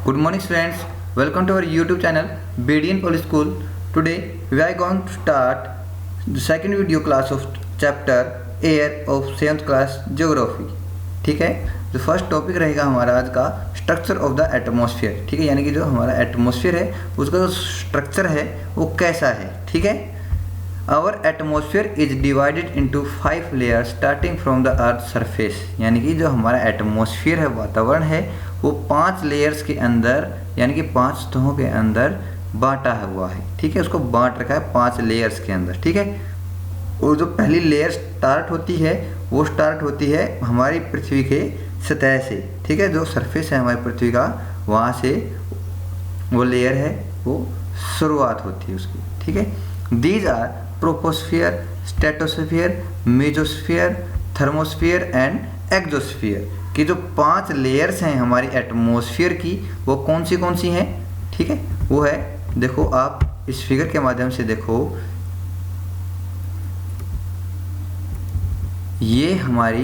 Good morning students, welcome to our YouTube channel BDN Public School. Today we are going to start the second video class of chapter Air of 7th class Geography. ठीक है, जो first topic रहेगा हमारा आज का structure of the atmosphere. ठीक है, यानी कि जो हमारा एटमॉस्फेयर है उसका जो स्ट्रक्चर है वो कैसा है. ठीक है, our atmosphere is divided into 5 layers starting from the earth surface. यानी कि जो हमारा एटमॉस्फेयर है, वातावरण है, वो 5 लेयर्स के अंदर यानी कि 5 सतहों के अंदर बांटा हुआ है. ठीक है, उसको बांट रखा है 5 लेयर्स के अंदर. ठीक है, और जो पहली लेयर स्टार्ट होती है वो स्टार्ट होती है हमारी पृथ्वी के सतह से. ठीक है, जो सरफेस है हमारी पृथ्वी का, वहाँ से वो लेयर है वो शुरुआत होती है उसकी. ठीक है, these are troposphere, stratosphere, mesosphere, thermosphere and exosphere की जो 5 लेयर्स हैं हमारी एटमॉस्फेयर की, वो कौन सी हैं. ठीक है, वो है, देखो आप इस फिगर के माध्यम से देखो, ये हमारी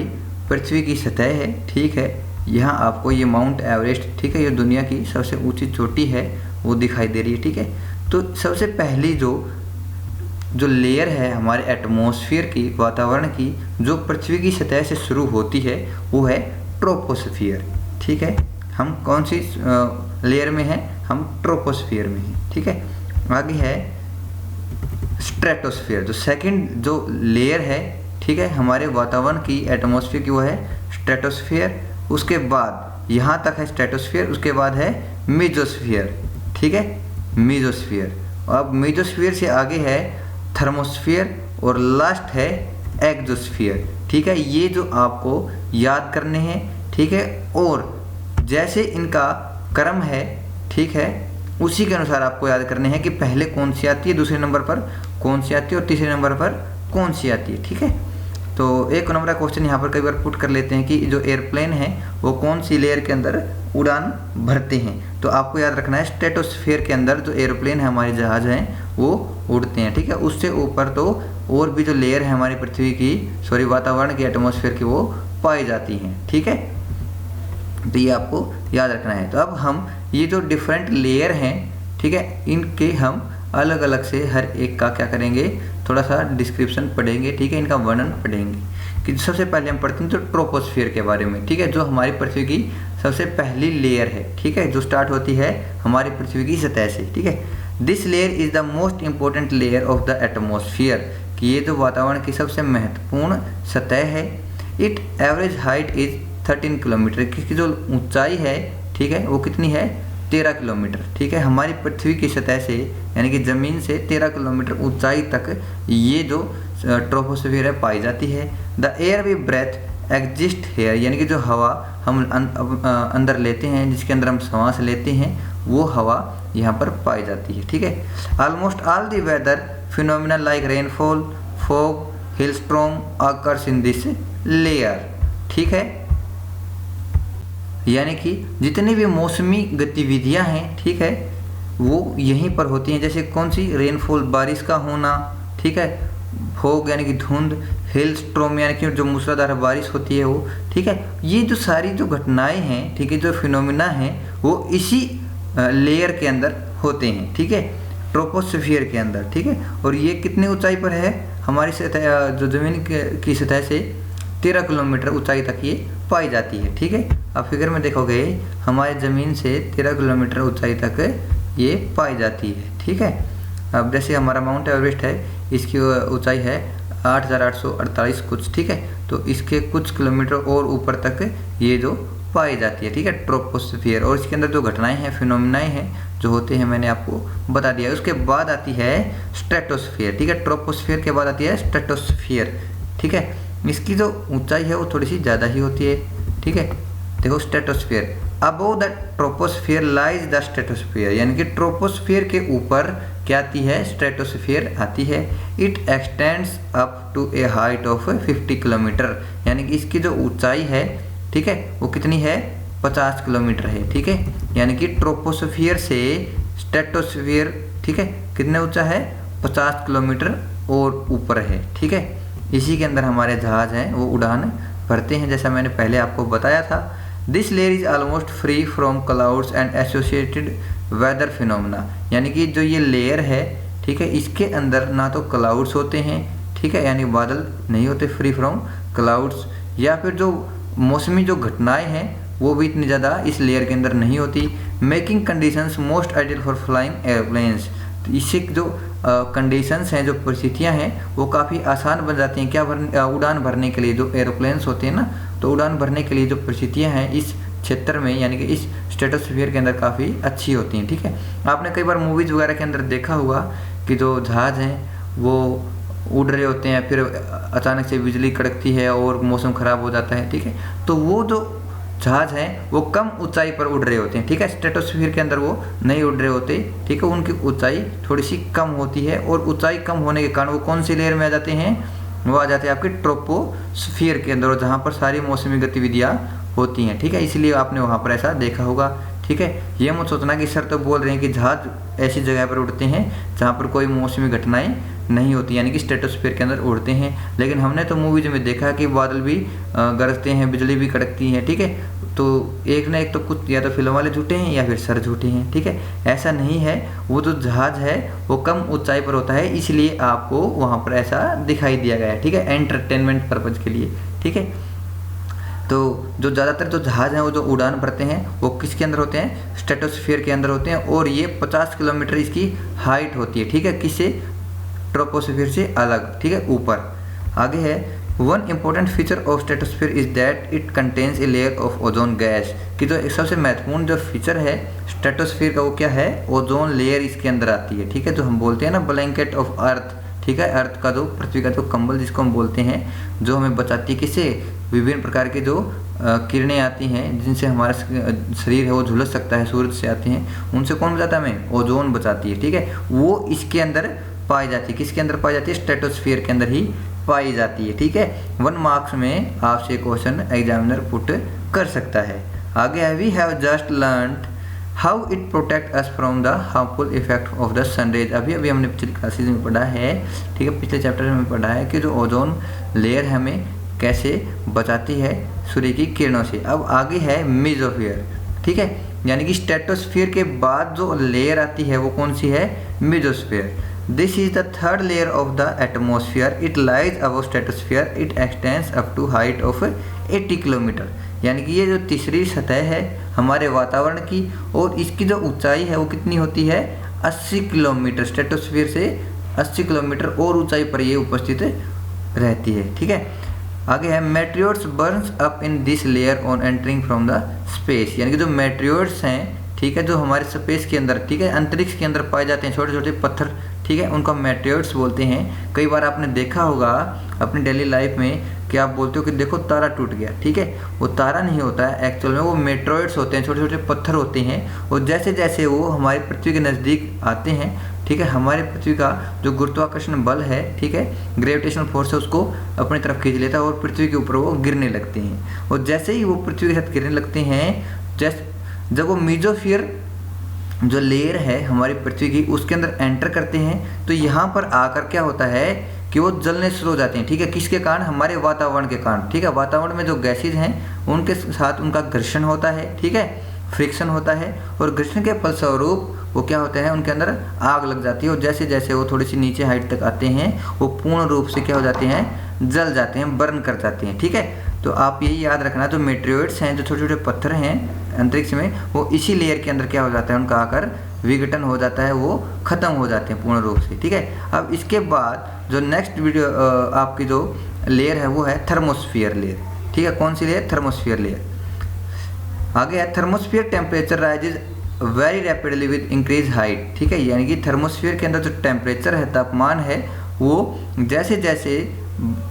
पृथ्वी की सतह है. ठीक है, यहाँ आपको ये माउंट एवरेस्ट, ठीक है, ये दुनिया की सबसे ऊंची चोटी है, वो दिखाई दे रही है. ठीक है, तो सबसे पहली जो लेयर है हमारे एटमॉस्फेयर की, वातावरण की, जो पृथ्वी की सतह से शुरू होती है, वो है ट्रोपोस्फियर. ठीक है, हम कौन सी लेयर में हैं? हम ट्रोपोस्फियर में हैं. ठीक है, आगे है स्ट्रेटोस्फियर, जो सेकंड जो लेयर है, ठीक है, हमारे वातावरण की, एटमॉस्फेयर की, वो है स्ट्रेटोस्फियर. उसके बाद यहाँ तक है स्ट्रेटोस्फियर, उसके बाद है मेसोस्फियर. ठीक है, मेसोस्फियर. अब मेसोस्फियर से आगे है थर्मोस्फियर और लास्ट है एक्सोस्फियर. ठीक है, ये जो आपको याद करने हैं. ठीक है, और जैसे इनका क्रम है, ठीक है, उसी के अनुसार आपको याद करने हैं कि पहले कौन सी आती है, दूसरे नंबर पर कौन सी आती है और तीसरे नंबर पर कौन सी आती है. ठीक है, तो एक नंबर का क्वेश्चन यहाँ पर कई बार पुट कर लेते हैं कि जो एयरप्लेन है वो कौन सी लेयर के अंदर उड़ान भरते हैं. तो आपको याद रखना है स्ट्रेटोस्फियर के अंदर जो एयरप्लेन है, हमारे जहाज हैं, वो उड़ते हैं. ठीक है, उससे ऊपर तो और भी जो लेयर है हमारी पृथ्वी की, वातावरण की, एटमॉस्फेयर की, वो पाई जाती हैं. ठीक है, तो ये आपको याद रखना है. तो अब हम ये जो डिफरेंट लेयर हैं, ठीक है, इनके हम अलग अलग से हर एक का क्या करेंगे, थोड़ा सा डिस्क्रिप्शन पढ़ेंगे. ठीक है, इनका वर्णन पढ़ेंगे. कि सबसे पहले हम पढ़ते हैं तो ट्रोपोस्फियर के बारे में. ठीक है, जो हमारी पृथ्वी की सबसे पहली लेयर है. ठीक है, जो स्टार्ट होती है हमारी पृथ्वी की सतह से. ठीक है, this layer is the most important layer of the atmosphere, कि ये जो वातावरण की सबसे महत्वपूर्ण सतह है. It average height is 13 kilometre, किसकी जो ऊंचाई है, ठीक है, वो कितनी है, 13 किलोमीटर. ठीक है, हमारी पृथ्वी की सतह से यानी कि ज़मीन से 13 किलोमीटर ऊंचाई तक ये जो ट्रोपोस्फियर है पाई जाती है. The air we breathe exist here, यानी कि जो हवा हम अंदर लेते हैं, जिसके अंदर हम सांस लेते हैं, वो हवा यहाँ पर पाई जाती है. ठीक है, almost all the weather phenomena like rainfall, fog, hailstorm occurs in this layer. ठीक है, यानी कि जितनी भी मौसमी गतिविधियां हैं, ठीक है, वो यहीं पर होती हैं. जैसे कौन सी, रेनफॉल, बारिश का होना. ठीक है, फॉग यानी कि धुंध, हिल स्ट्रॉम यानी कि जो मूसलाधार बारिश होती है वो. ठीक है, ये जो सारी जो घटनाएं हैं, ठीक है, जो फिनोमिना हैं, वो इसी लेयर के अंदर होते हैं. ठीक है, ट्रोपोस्फियर के अंदर. ठीक है, और ये कितनी ऊंचाई पर है, हमारी सतह जो ज़मीन की सतह से 13 किलोमीटर ऊंचाई तक ये पाई जाती है. ठीक है, आप फिगर में देखोगे हमारी ज़मीन से 13 किलोमीटर ऊंचाई तक ये पाई जाती है. ठीक है, अब जैसे हमारा माउंट एवरेस्ट है, इसकी ऊंचाई है 8,848 कुछ. ठीक है, तो इसके कुछ किलोमीटर और ऊपर तक ये जो पाई जाती है. ठीक है, ट्रोपोस्फियर. और इसके अंदर जो घटनाएं हैं, फिनोमिनाएं हैं जो होते हैं, मैंने आपको बता दिया. उसके बाद आती है स्ट्रेटोस्फियर. ठीक है, ट्रोपोस्फियर के बाद आती है स्ट्रेटोस्फियर. ठीक है, इसकी जो ऊंचाई है वो थोड़ी सी ज़्यादा ही होती है. ठीक है, देखो stratosphere, above the troposphere lies the stratosphere, यानी कि ट्रोपोस्फियर के ऊपर क्या आती है, स्ट्रेटोस्फियर आती है. It extends up to a height of 50 kilometre, यानी कि इसकी जो ऊंचाई है, ठीक है, वो कितनी है, 50 किलोमीटर है. ठीक है, यानी कि ट्रोपोस्फियर से स्ट्रेटोस्फियर, ठीक है, कितने ऊंचा है, 50 किलोमीटर और ऊपर है. ठीक है, इसी के अंदर हमारे जहाज हैं वो उड़ान भरते हैं, जैसा मैंने पहले आपको बताया था. This layer is almost free from clouds and associated weather phenomena, यानी कि जो ये लेयर है, ठीक है, इसके अंदर ना तो क्लाउड्स होते हैं, ठीक है, यानी बादल नहीं होते, फ्री फ्रॉम क्लाउड्स, या फिर जो मौसमी जो घटनाएं हैं वो भी इतनी ज़्यादा इस लेयर के अंदर नहीं होती। Making conditions most ideal for flying airplanes, तो इससे जो कंडीशंस हैं, जो परिस्थितियां हैं, वो काफ़ी आसान बन जाती हैं क्या उड़ान भरने के लिए। जो एरोप्लेन्स होते हैं ना, तो उड़ान भरने के लिए जो परिस्थितियां हैं इस क्षेत्र में, यानी कि इस स्ट्रेटोस्फीयर के अंदर काफ़ी अच्छी होती हैं, ठीक है। आपने कई बार मूवीज़ वगैरह के अंदर देखा होगा कि जो जहाज़ हैं वो उड़ रहे होते हैं, फिर अचानक से बिजली कड़कती है और मौसम ख़राब हो जाता है, ठीक है। तो वो जो जहाज हैं वो कम ऊंचाई पर उड़ रहे होते हैं, ठीक है, स्ट्रेटोस्फीयर के अंदर वो नहीं उड़ रहे होते, ठीक है, उनकी ऊंचाई थोड़ी सी कम होती है, और ऊंचाई कम होने के कारण वो कौन सी लेयर में आ जाते हैं, वो आ जाते हैं आपके ट्रोपोस्फीयर के अंदर, जहाँ पर सारी मौसमी गतिविधियाँ होती हैं, ठीक है, इसलिए आपने वहाँ पर ऐसा देखा होगा, ठीक है। ये मत सोचना कि सर तो बोल रहे हैं कि जहाज ऐसी जगह पर उड़ते हैं जहाँ पर कोई मौसमी घटनाएं नहीं होती, यानी कि स्ट्रेटोस्फीयर के अंदर उड़ते हैं, लेकिन हमने तो मूवीज में देखा कि बादल भी गरजते हैं, बिजली भी कड़कती है, ठीक है। तो एक ना एक तो कुछ या तो फिल्म वाले झूठे हैं या फिर सर झूठे हैं, ठीक है, ऐसा नहीं है। वो जो जहाज है वो कम ऊंचाई पर होता है, इसलिए आपको वहाँ पर ऐसा दिखाई दिया गया है, ठीक है, एंटरटेनमेंट पर्पज के लिए, ठीक है। तो जो ज़्यादातर जो जहाज़ हैं वो जो उड़ान भरते हैं वो किसके अंदर होते हैं, स्ट्रेटोस्फीयर के अंदर होते हैं, और ये 50 किलोमीटर इसकी हाइट होती है, ठीक है, किससे, ट्रोपोस्फीयर से अलग, ठीक है, ऊपर। आगे है, one important feature of stratosphere is that it contains a layer of ozone gas, कि जो सबसे महत्वपूर्ण जो फीचर है स्ट्रेटोस्फीयर का वो क्या है, ओजोन लेयर इसके अंदर आती है, ठीक है, जो हम बोलते हैं ना ब्लैंकेट ऑफ अर्थ, ठीक है, अर्थ का जो पृथ्वी का जो कंबल जिसको हम बोलते हैं, जो हमें बचाती है किससे, विभिन्न प्रकार के जो किरणें आती हैं जिनसे हमारा शरीर है वो झुलस सकता है, सूरज से आती हैं, उनसे कौन बचाता है हमें, ओजोन बचाती है, ठीक है, वो इसके अंदर पाई जाती है, किसके अंदर पाई जाती है, स्ट्रेटोस्फीयर के अंदर ही पाई जाती है, ठीक है। 1 मार्क्स में आपसे क्वेश्चन एग्जामिनर पुट कर सकता है। आगे है, we have just learned how it protect us from the harmful effect of the sun rays. अभी हमने पिछली क्लासेज में पढ़ा है, ठीक है, पिछले चैप्टर में पढ़ा है कि जो ओजोन लेयर हमें कैसे बचाती है सूर्य की किरणों से। अब आगे है मेसोस्फीयर, ठीक है, यानी कि स्ट्रेटोस्फीयर के बाद जो लेयर आती है वो कौन सी है, mesosphere. This is the third layer of the atmosphere, it lies above stratosphere, it extends up to height of 80 kilometre, यानी कि ये जो तीसरी सतह है हमारे वातावरण की, और इसकी जो ऊंचाई है वो कितनी होती है, 80 किलोमीटर, स्ट्रेटोस्फीयर से 80 किलोमीटर और ऊंचाई पर ये उपस्थित रहती है, ठीक है। आगे है, materials Burns up in this layer on entering from the space, यानी कि जो मेटेरियल्स हैं, ठीक है, जो हमारे स्पेस के अंदर, ठीक है, अंतरिक्ष के अंदर पाए जाते हैं छोटे छोटे पत्थर, ठीक है, उनको मेटेरियल्स बोलते हैं। कई बार आपने देखा होगा अपनी डेली लाइफ में कि आप बोलते हो कि देखो तारा टूट गया, ठीक है, वो तारा नहीं होता है, एक्चुअल में वो मेटेरियल्स होते हैं, छोटे छोटे पत्थर होते हैं, और जैसे जैसे वो हमारी पृथ्वी के नज़दीक आते हैं, ठीक है, हमारे पृथ्वी का जो गुरुत्वाकर्षण बल है, ठीक है, ग्रेविटेशनल फोर्स है, उसको अपनी तरफ खींच लेता है और पृथ्वी के ऊपर वो गिरने लगते हैं, और जैसे ही वो पृथ्वी के साथ गिरने लगते हैं, जब वो मेसोस्फीयर जो लेयर है हमारी पृथ्वी की उसके अंदर एंटर करते हैं, तो यहाँ पर आकर क्या होता है कि वो जलने शुरू हो जाते हैं, ठीक है, किसके कारण, हमारे वातावरण के कारण, ठीक है, वातावरण में जो गैसेज हैं उनके साथ उनका घर्षण होता है, ठीक है, फ्रिक्शन होता है, और घर्षण के फलस्वरूप वो क्या होता है, उनके अंदर आग लग जाती है, और जैसे जैसे वो थोड़ी सी नीचे हाइट तक आते हैं वो पूर्ण रूप से क्या हो जाते हैं, जल जाते हैं, बर्न कर जाते हैं, ठीक है। तो आप यही याद रखना, जो मेटेरियल्स हैं, जो छोटे छोटे पत्थर हैं अंतरिक्ष में, वो इसी लेयर के अंदर क्या हो जाता है, उनका आकर विघटन हो जाता है, वो खत्म हो जाते हैं पूर्ण रूप से, ठीक है। अब इसके बाद जो नेक्स्ट वीडियो आपकी जो लेयर है वो है थर्मोस्फीयर लेयर, ठीक है, कौन सी लेयर, थर्मोस्फीयर लेयर। आगे है, thermosphere temperature rises very rapidly with increase height, ठीक है, यानी कि थर्मोस्फीयर के अंदर जो टेम्परेचर है, तापमान है, वो जैसे जैसे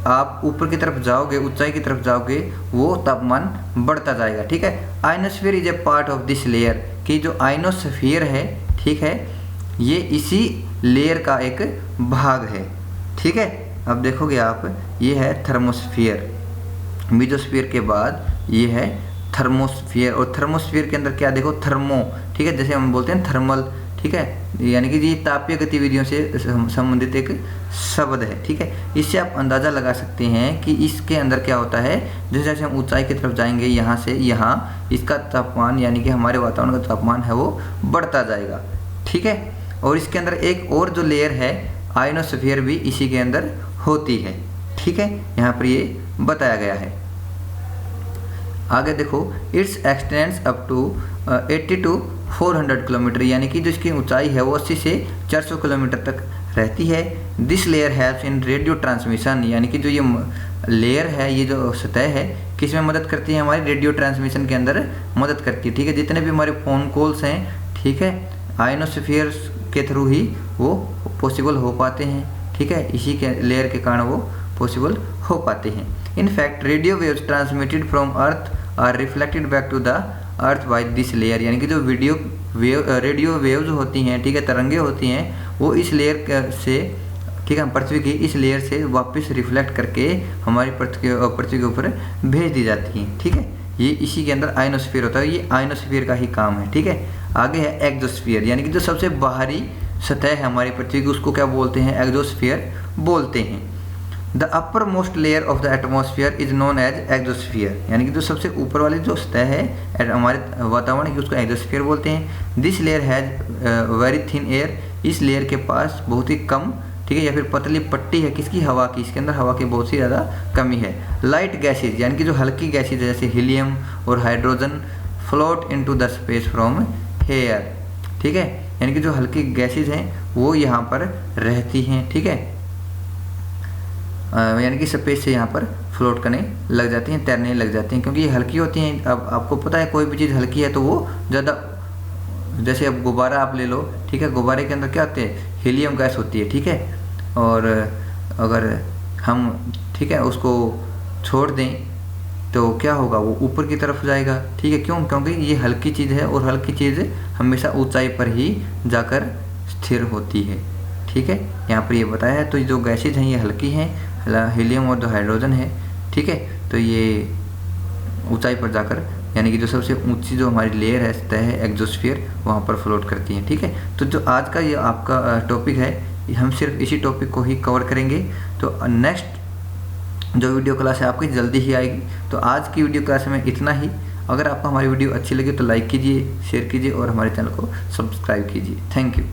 आप ऊपर की तरफ जाओगे, ऊंचाई की तरफ जाओगे, वो तापमान बढ़ता जाएगा, ठीक है। Ionosphere is a part of this layer, कि जो आइनोस्फीयर है, ठीक है, ये इसी लेयर का एक भाग है, ठीक है। अब देखोगे आप, ये है थर्मोस्फीयर, मेसोस्फीयर के बाद ये है थर्मोस्फीयर, और थर्मोस्फीयर के अंदर क्या देखो, थर्मो, ठीक है, जैसे हम बोलते हैं थर्मल, ठीक है, यानी कि ये तापीय गतिविधियों से संबंधित एक शब्द है। ठीक है, इससे आप अंदाज़ा लगा सकते हैं कि इसके अंदर क्या होता है। जैसे जैसे हम ऊंचाई की तरफ जाएंगे, यहाँ से यहाँ इसका तापमान यानी कि हमारे वातावरण का तापमान है वो बढ़ता जाएगा। ठीक है, और इसके अंदर एक और जो लेयर है आयनोस्फीयर भी इसी के अंदर होती है। ठीक है, यहाँ पर ये बताया गया है। आगे देखो, it's extends up to 80 to 400 kilometre, यानी कि जो इसकी ऊंचाई है वो 80 से 400 किलोमीटर तक रहती है। This layer helps in radio transmission, यानी कि जो ये लेयर है, ये जो सतह है, किस में मदद करती है, हमारी रेडियो ट्रांसमिशन के अंदर मदद करती है। ठीक है, जितने भी हमारे फ़ोन कॉल्स हैं, ठीक है, आयनोस्फीयर के थ्रू ही वो पॉसिबल हो पाते हैं। ठीक है, इसी के लेयर के कारण वो पॉसिबल हो पाते हैं। In fact radio waves transmitted from earth are reflected back to the earth by this layer, यानी कि जो रेडियो वेव्स होती हैं, ठीक है, तरंगे होती हैं, वो इस लेयर से, ठीक है, पृथ्वी की इस लेयर से वापस रिफ्लेक्ट करके हमारी पृथ्वी के ऊपर भेज दी जाती हैं। ठीक है, ये इसी के अंदर आयनोस्फीयर होता है, ये आयनोस्फीयर का ही काम है। ठीक है, आगे है एक्सोस्फीयर, यानी कि जो सबसे बाहरी सतह है हमारी पृथ्वी की, उसको क्या बोलते हैं, एक्सोस्फीयर बोलते हैं। The upper most layer of the atmosphere is known as exosphere, यानी कि जो सबसे ऊपर वाली जो सतह है हमारे वातावरण की, उसको एक्सोस्फीयर बोलते हैं। This layer has very thin air, इस लेयर के पास बहुत ही कम, ठीक है, या फिर पतली पट्टी है किसकी, हवा की, इसके अंदर हवा की बहुत सी ज़्यादा कमी है। लाइट गैसेज, यानी कि जो हल्की गैसेज जैसे हीलियम और hydrogen float into the space from here. ठीक है, यानी कि जो हल्की गैसेज हैं वो यहाँ पर रहती हैं। ठीक है, यानी कि स्पेस से यहाँ पर फ्लोट करने लग जाती हैं, तैरने लग जाती हैं, क्योंकि ये हल्की होती हैं। अब आपको पता है कोई भी चीज़ हल्की है तो वो ज़्यादा, जैसे अब गुब्बारा आप ले लो, ठीक है, गुब्बारे के अंदर क्या होते हैं, हीलियम गैस होती है। ठीक है, और अगर हम, ठीक है, उसको छोड़ दें तो क्या होगा, वो ऊपर की तरफ जाएगा। ठीक है, क्यों, क्योंकि ये हल्की चीज़ है और हल्की चीज़ हमेशा ऊंचाई पर ही जाकर स्थिर होती है। ठीक है, यहाँ पर ये बताया है। तो जो गैसेज हैं ये हल्की हैं, हीलियम और जो हाइड्रोजन है, ठीक है, तो ये ऊंचाई पर जाकर, यानी कि जो सबसे ऊंची जो हमारी लेयर है, सतह है, एक्सोस्फीयर, वहाँ पर फ्लोट करती हैं। ठीक है, तो जो आज का ये आपका टॉपिक है, हम सिर्फ इसी टॉपिक को ही कवर करेंगे। तो नेक्स्ट जो वीडियो क्लास है आपकी जल्दी ही आएगी। तो आज की वीडियो क्लास में इतना ही। अगर आपको हमारी वीडियो अच्छी लगी तो लाइक कीजिए, शेयर कीजिए और हमारे चैनल को सब्सक्राइब कीजिए। Thank you.